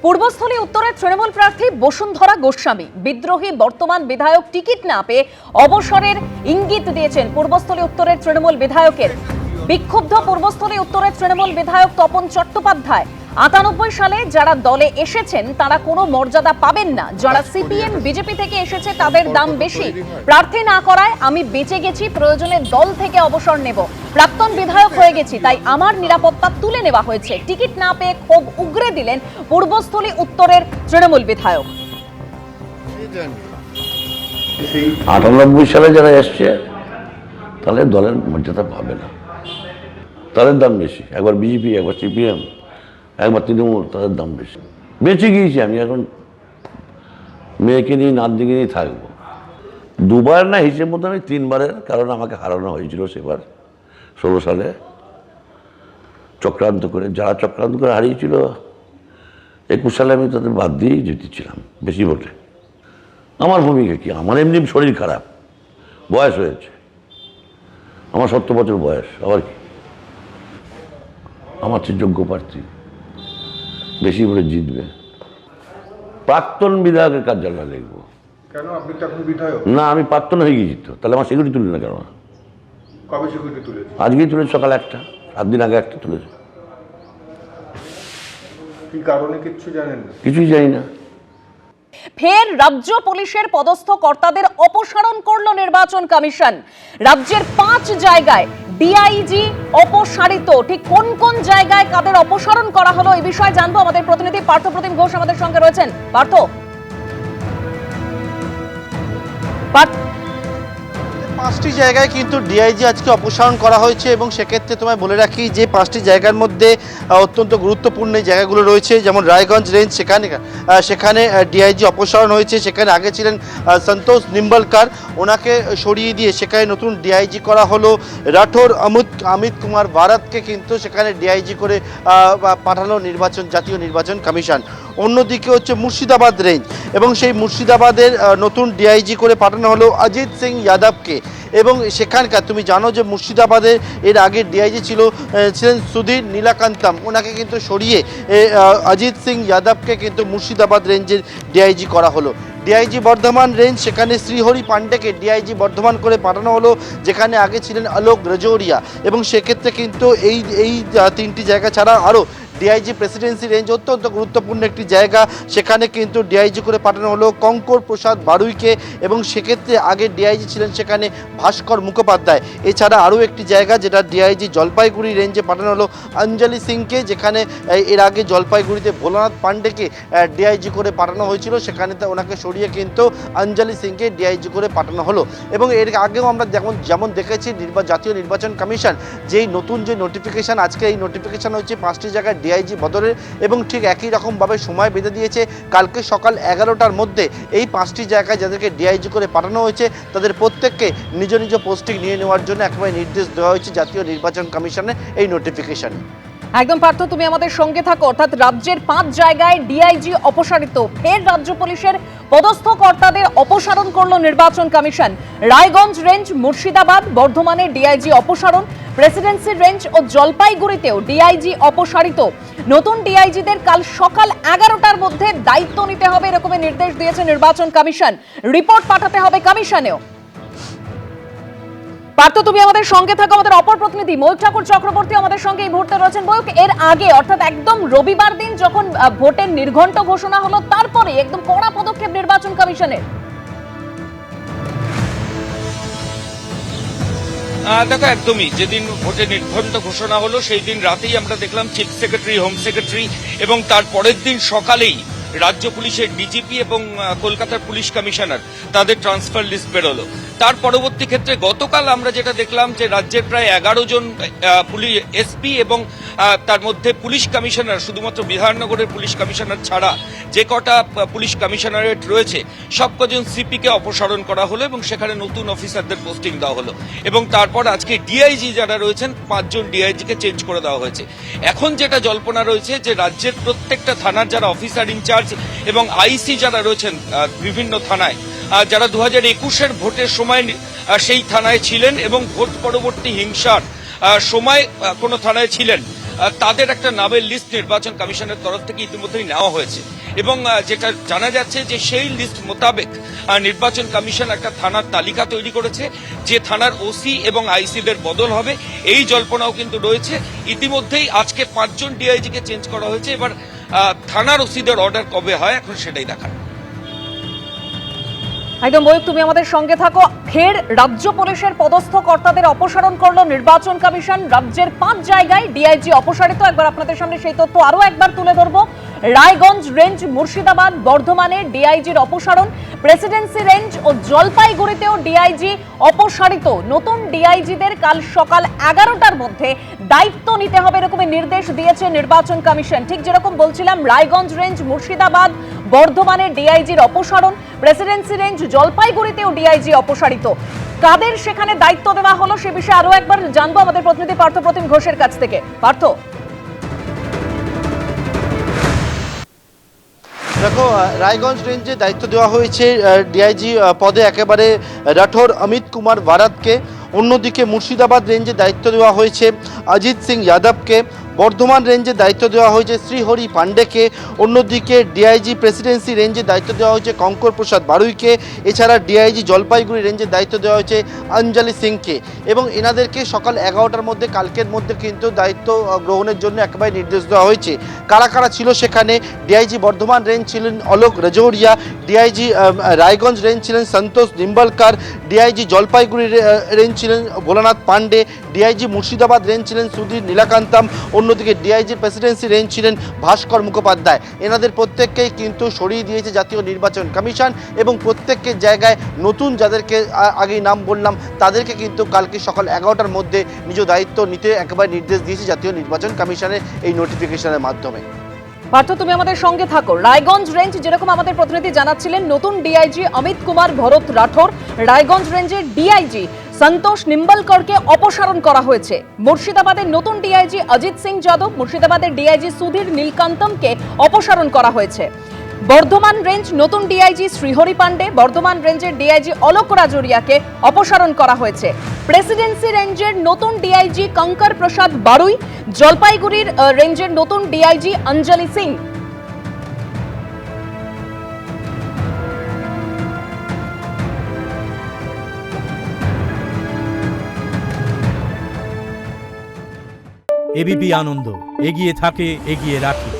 পূর্বস্থলী উত্তরের তৃণমূল প্রার্থী বসুন্ধরা গোস্বামী বিদ্রোহী বর্তমান বিধায়ক টিকিট না পেয়ে অবসরের ইঙ্গিত দিয়েছেন পূর্বস্থলী উত্তরের তৃণমূল বিধায়কের। বিক্ষুব্ধ পূর্বস্থলী উত্তরের তৃণমূল বিধায়ক তপন চট্টোপাধ্যায় ৯৮ সালে যারা দলে এসেছেন তারা কোনো মর্যাদা পাবেন না, যারা সিপিএম বিজেপি থেকে এসেছে তাদের দাম বেশি, প্রার্থী না করায় আমি বেঁচে গেছি, প্রয়োজনে দল থেকে অবসর নেব, প্রাক্তন বিধায়ক হয়ে গেছি তাই আমার নিরাপত্তা তুলে নেওয়া হয়েছে, টিকিট না পেয়ে ক্ষোভ উগরে দিলেন পূর্বস্থলী উত্তরের তৃণমূল বিধায়ক। ৯৮ সালে যারা এসছে তাহলে দলের মর্যাদা পাবে না, তাদের দাম বেশি, একবার বিজেপি একবার সিপিএম একবার তৃণমূল, তাদের দাম বেশি। বেঁচে গিয়েছি আমি, এখন মেয়েকে নিয়ে নাতনিকে নিয়ে থাকবো। দুবার না হিসেব মতো আমি ৩বারের, কারণ আমাকে হারানো হয়েছিল সেবার ১৬ সালে চক্রান্ত করে, যারা চক্রান্ত করে হারিয়েছিল ২১ সালে আমি তাদের বাদ দিয়েই জিতেছিলাম বেশি ভোটে। আমার ভূমিকা কি? আমার এমনি শরীর খারাপ, বয়স হয়েছে, আমার ৭০ বছর বয়স, আবার কি আমার চেয়ে যোগ্য প্রার্থী বেশি ভোটে জিতবে। প্রাক্তন বিধায়কের কার্যালয় লিখবো। কেন? আপনি তো এখন বিধায়ক না, আমি প্রাক্তন হয়ে গিয়েছি তো, তাহলে আমার সিকিউরিটি তুলি না কেন? কবে সিকিউরিটি তুলেছে? আজকেই তুলেছে, সকাল ১টা, ৭ দিন আগে একটা তুলেছে। কি কারণে কিচ্ছু জানেন না? কিছুই জানি না। ফের রাজ্য পুলিশের পদস্থ কর্তাদের অপসারণ করল নির্বাচন কমিশন। রাজ্যের ৫ জায়গায় ডিআইজি অপসারিত। ঠিক কোন কোন জায়গায় কাদের অপসারণ করা হলো এই বিষয়ে জানবো। আমাদের প্রতিনিধি পার্থপ্রতিম ঘোষ আমাদের সঙ্গে রয়েছেন। পার্থ, ৫টি জায়গায় কিন্তু ডিআইজি আজকে অপসারণ করা হয়েছে এবং সেক্ষেত্রে তোমায় বলে রাখি যে ৫টি জায়গার মধ্যে অত্যন্ত গুরুত্বপূর্ণ জায়গাগুলো রয়েছে, যেমন রায়গঞ্জ রেঞ্জ, সেখানে ডিআইজি অপসারণ হয়েছে। সেখানে আগে ছিলেন সন্তোষ নিম্বলকার, ওনাকে সরিয়ে দিয়ে সেখানে নতুন ডিআইজি করা হলো। রাঠোর অমিত কুমার ভারতকে কিন্তু সেখানে ডিআইজি করে পাঠানো জাতীয় নির্বাচন কমিশন। অন্যদিকে হচ্ছে মুর্শিদাবাদ রেঞ্জ এবং সেই মুর্শিদাবাদের নতুন ডিআইজি করে পাঠানো হলো অজিত সিং যাদবকে। এবং সেখানকার তুমি জানো যে মুর্শিদাবাদের এর আগে ডিআইজি ছিলেন সুধীর নীলাকান্তম, ওনাকে কিন্তু সরিয়ে অজিত সিং যাদবকে কিন্তু মুর্শিদাবাদ রেঞ্জের ডিআইজি করা হলো। ডিআইজি বর্ধমান রেঞ্জ, সেখানে শ্রীহরি পাণ্ডেকে ডিআইজি বর্ধমান করে পাঠানো হলো, যেখানে আগে ছিলেন আলোক রাজৌরিয়া। এবং সেক্ষেত্রে কিন্তু এই ৩টি জায়গা ছাড়া আরও ডিআইজি প্রেসিডেন্সি রেঞ্জ অত্যন্ত গুরুত্বপূর্ণ একটি জায়গা, সেখানে কিন্তু ডিআইজি করে পাঠানো হলো কঙ্কর প্রসাদ বারুইকে। এবং সেক্ষেত্রে আগে ডিআইজি ছিলেন সেখানে ভাস্কর মুখোপাধ্যায়। এছাড়া আরও একটি জায়গা যেটা ডিআইজি জলপাইগুড়ি রেঞ্জে পাঠানো হলো অঞ্জলি সিংকে, যেখানে এর আগে জলপাইগুড়িতে ভোলানাথ পাণ্ডেকে ডিআইজি করে পাঠানো হয়েছিল, সেখানে ওনাকে সরিয়ে কিন্তু অঞ্জলি সিংকে ডিআইজি করে পাঠানো হলো। এবং এর আগেও আমরা যেমন দেখেছি জাতীয় নির্বাচন কমিশন যেই নতুন যে নোটিফিকেশান, আজকে এই নোটিফিকেশান হচ্ছে 5টি জায়গায় ডিআইজি বদলের, এবং ঠিক একই রকমভাবে সময় বেঁধে দিয়েছে কালকে সকাল 11টার মধ্যে এই 5টি জায়গায় যাদেরকে ডিআইজি করে পাঠানো হয়েছে তাদের প্রত্যেককে নিজ নিজ পোস্টিং নিয়ে নেওয়ার জন্য একেবারে নির্দেশ দেওয়া হয়েছে জাতীয় নির্বাচন কমিশনের এই নোটিফিকেশনে। একদম পার্থ, তুমি আমাদের সঙ্গে থাকো। অর্থাৎ রাজ্যের 5 জায়গায় ডিআইজি অপসারিত, ফের রাজ্য পুলিশের পদস্থ কর্তাদের অপসারণ করল নির্বাচন কমিশন। রায়গঞ্জ রেঞ্জ, মুর্শিদাবাদ, বর্ধমানের ডিআইজি অপসারণ, প্রেসিডেন্সি রেঞ্জ ও জলপাইগুড়িতেও ডিআইজি অপসারিত। নতুন ডিআইজিদের কাল সকাল 11টার মধ্যে দায়িত্ব নিতে হবে এরকমের নির্দেশ দিয়েছে নির্বাচন কমিশন। রিপোর্ট পাঠাতে হবে কমিশনেও। পার্থ, তুমি আমাদের সঙ্গে থাকো। আমাদের অপর প্রতিনিধি ময়ূক ঠাকুর চক্রবর্তী আমাদের সঙ্গে এই মুহূর্তে রয়েছেন। ময়ূক, এর আগে অর্থাৎ একদম রবিবার দিন যখন ভোটের নির্ঘণ্ট ঘোষণা হলো তারপরে একদম কড়া পদক্ষেপ নির্বাচন কমিশনের। দেখো, একদমই যেদিন ভোটের নির্ঘণ্ট ঘোষণা হলো সেই দিন রাতেই আমরা দেখলাম চিফ সেক্রেটারি, হোম সেক্রেটারি এবং তার পরের দিন সকালেই রাজ্য পুলিশের ডিজিপি এবং কলকাতার পুলিশ কমিশনার তাদের ট্রান্সফার লিস্ট বেরোলো। তার পরবর্তী ক্ষেত্রে গতকাল আমরা যেটা দেখলাম যে রাজ্যের প্রায় 11 জন এসপি এবং তার মধ্যে পুলিশ কমিশনার, শুধুমাত্র বিধাননগরের পুলিশ কমিশনার ছাড়া যে কটা পুলিশ কমিশনারেট রয়েছে সব কজন সিপিকে অপসারণ করা হলো এবং সেখানে নতুন অফিসারদের পোস্টিং দেওয়া হলো। এবং তারপর আজকে ডিআইজি যারা রয়েছেন 5 জন ডিআইজিকে চেঞ্জ করে দেওয়া হয়েছে। এখন যেটা জল্পনা রয়েছে যে রাজ্যের প্রত্যেকটা থানার যারা অফিসার ইনচার্জ এবং আইসি যারা রয়েছেন বিভিন্ন থানায়, যারা 2021-এর ভোটের সময় সেই থানায় ছিলেন এবং ভোট পরবর্তী হিংসার সময় কোনো থানায় ছিলেন, তাদের একটা নামের লিস্ট নির্বাচন কমিশনের তরফ থেকে ইতিমধ্যেই নেওয়া হয়েছে এবং যেটা জানা যাচ্ছে যে সেই লিস্ট মোতাবেক নির্বাচন কমিশন একটা থানার তালিকা তৈরি করেছে, যে থানার ওসি এবং আইসিদের বদল হবে এই জল্পনাও কিন্তু রয়েছে। ইতিমধ্যেই আজকে 5 জন ডিআইজিকে চেঞ্জ করা হয়েছে, এবার থানার ওসিদের অর্ডার কবে হয় এখন সেটাই দেখার। একদম ময়ূক, তুমি আমাদের সঙ্গে থাকো। ফের রাজ্য পুলিশের পদস্থ কর্তাদের অপসারণ করলো নির্বাচন কমিশন। রাজ্যের 5 জায়গায় ডিআইজি অপসারিত। একবার আপনাদের সামনে সেই তথ্য আরো একবার তুলে ধরবো। রায়গঞ্জ রেঞ্জ, মুর্শিদাবাদ, বর্ধমানে ডিআইজির অপসারণ। প্রেসিডেন্সি রেঞ্জ ও জলপাইগুড়িতেও ডিআইজি অপসারিত। নতুন ডিআইজিদের কাল সকাল 11টার মধ্যে দায়িত্ব নিতে হবে এরকমই নির্দেশ দিয়েছে নির্বাচন কমিশন। ঠিক যেরকম বলছিলাম, রায়গঞ্জ রেঞ্জ, মুর্শিদাবাদ, বর্ধমানে ডিআইজির অপসারণ। প্রেসিডেন্সি রেঞ্জ, জলপাইগুড়িতেও ডিআইজি অপসারিত। কাদের সেখানে দায়িত্ব দেওয়া হলো সে বিষয়ে আরো একবার জানবো আমাদের প্রতিনিধি পার্থ প্রতিম ঘোষের কাছ থেকে। পার্থ, দেখো, রায়গঞ্জ রেঞ্জে দায়িত্ব দেওয়া হয়েছে ডিআইজি পদে একেবারে রাঠোর অমিত কুমার ভারতকে। অন্যদিকে মুর্শিদাবাদ রেঞ্জে দায়িত্ব দেওয়া হয়েছে অজিত সিং যাদবকে। বর্ধমান রেঞ্জে দায়িত্ব দেওয়া হয়েছে শ্রীহরি পান্ডেকে। অন্যদিকে ডিআইজি প্রেসিডেন্সি রেঞ্জে দায়িত্ব দেওয়া হয়েছে কঙ্কর প্রসাদ বারুইকে। এছাড়া ডিআইজি জলপাইগুড়ি রেঞ্জে দায়িত্ব দেওয়া হয়েছে অঞ্জলি সিংকে। এবং এনাদেরকে সকাল 11টার মধ্যে, কালকের মধ্যে কিন্তু দায়িত্ব গ্রহণের জন্য একেবারে নির্দেশ দেওয়া হয়েছে। কারা কারা ছিল সেখানে? ডিআইজি বর্ধমান রেঞ্জ ছিলেন অলোক রাজৌরিয়া, ডিআইজি রায়গঞ্জ রেঞ্জ ছিলেন সন্তোষ নিম্বলকার, ডিআইজি জলপাইগুড়ি রেঞ্জ ছিলেন ভোলানাথ পান্ডে, ডিআইজি মুর্শিদাবাদ রেঞ্জ ছিলেন সুধীর নীলাকান্তম। অন্যদিকে ডিআইজি প্রেসিডেন্সি রেঞ্জ ছিলেন ভাস্কর মুখোপাধ্যায়। এনাদের প্রত্যেককেই কিন্তু সরিয়ে দিয়েছে জাতীয় নির্বাচন কমিশন এবং প্রত্যেকের জায়গায় নতুন যাদেরকে আগেই নাম বললাম তাদেরকে কিন্তু কালকে সকাল 11টার মধ্যে নিজ দায়িত্ব নিতে একেবারে নির্দেশ দিয়েছে জাতীয় নির্বাচন কমিশনের এই নোটিফিকেশনের মাধ্যমে। পার্থ, তুমি আমাদের সঙ্গে থাকো। রায়গঞ্জ রেঞ্জ, যেরকম আমাদের প্রতিনিধি জানাচ্ছিলেন, নতুন ডিআইজি অমিত কুমার ভরত রাঠোর, রায়গঞ্জ রেঞ্জের ডিআইজি সন্তোষ নিম্বলকরকে অপসারণ করা হয়েছে। মুর্শিদাবাদের নতুন ডিআইজি অজিত সিং যাদব, মুর্শিদাবাদের ডিআইজি সুধীর নীলকান্তমকে অপসারণ করা হয়েছে। বর্ধমান রেঞ্জ নতুন ডিআইজি শ্রীহরি পান্ডে, বর্ধমান রেঞ্জের ডিআইজি অলোক রাজৌরিয়াকে অপসারণ করা হয়েছে। প্রেসিডেন্সি রেঞ্জের নতুন ডিআইজি কঙ্কর প্রসাদ বারুই, জলপাইগুড়ির রেঞ্জের নতুন ডিআইজি অঞ্জলি সিং। এবিপি আনন্দ, এগিয়ে থাকে, এগিয়ে রাখে।